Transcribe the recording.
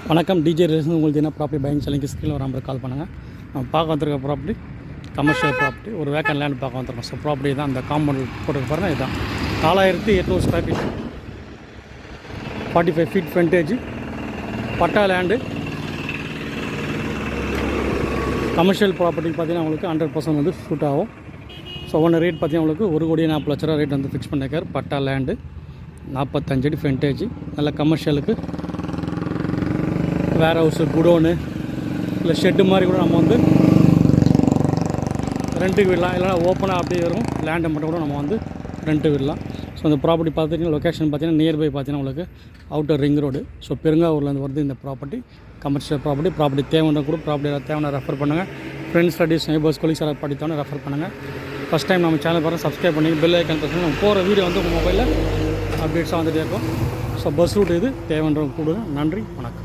வணக்கம் DJ ration. உங்களுக்கு என்ன ப்ராப்பர்ட்டி பையிங் செல்லிங் ஸ்கில் ஒரு நம்பர் கால் பண்ணுங்கள். நம்ம பார்க்க வந்திருக்க ப்ராப்பர்ட்டி கமர்ஷியல் ப்ராப்பர்ட்டி, ஒரு வேக்கன் லேண்ட் பார்க்க வந்துருக்கோம். ஸோ ப்ராப்பர்ட்டி தான் அந்த காம்பவுண்ட் போட்டு பாருங்கள். இதுதான் 4800 ஸ்கொயர் ஃபீட், 45 ஃபீட் ஃப்ரண்டேஜ், பட்டா லேண்டு. கமர்ஷியல் ப்ராப்பர்ட்டி பார்த்தீங்கன்னா உங்களுக்கு 100% வந்து சூட் ஆகும். ஸோ ஒன்று ரேட் பார்த்தீங்கன்னா உங்களுக்கு 1,40,00,000 ரேட் வந்து ஃபிக்ஸ் பண்ணியிருக்காரு. பட்டா லேண்டு, 45 அடி ஃப்ரண்டேஜ், நல்ல கமர்ஷியலுக்கு வேர் ஹவுஸு, குடோனு, இல்லை ஷெட்டு மாதிரி கூட நம்ம வந்து ரெண்ட்டுக்கு விடலாம். இல்லைனா ஓப்பனாக அப்படியே வரும் லேண்டை மட்டும் கூட நம்ம வந்து ரெண்ட்டு விடலாம். ஸோ இந்த ப்ராப்பர்ட்டி பார்த்திங்கன்னா லொக்கேஷன் பார்த்தீங்கன்னா நியர்பை பார்த்தீங்கன்னா உங்களுக்கு அவுட்டர் ரிங் ரோடு. ஸோ பெருங்காவூர்லேருந்து வருது இந்த ப்ராப்பர்ட்டி. கமர்ஷியல் ப்ராப்பர்ட்டி தேவையான கூட ப்ராப்பர்ட்டி தேவையான ரெஃபர் பண்ணுங்கள். ஃப்ரெண்ட்ஸ், ஸ்டடீஸ், நெய்பர்ஸ், கொலீக்ஸ் யாராவது படித்தவொன்னே ரெஃபர் பண்ணுங்கள். ஃபஸ்ட் டைம் நம்ம சேனல் பாருங்கள், சப்ஸ்கிரைப் பண்ணி பெல் ஐக்கான் ப்ரெஸ் பண்ணி நம்ம போகிற வீடியோ வந்து உங்கள் மொபைலில் அப்டேட்ஸாக வந்துகிட்டே இருக்கும். ஸோ பஸ் ரூட் இது தேவைன்றவங்க கூட. நன்றி, வணக்கம்.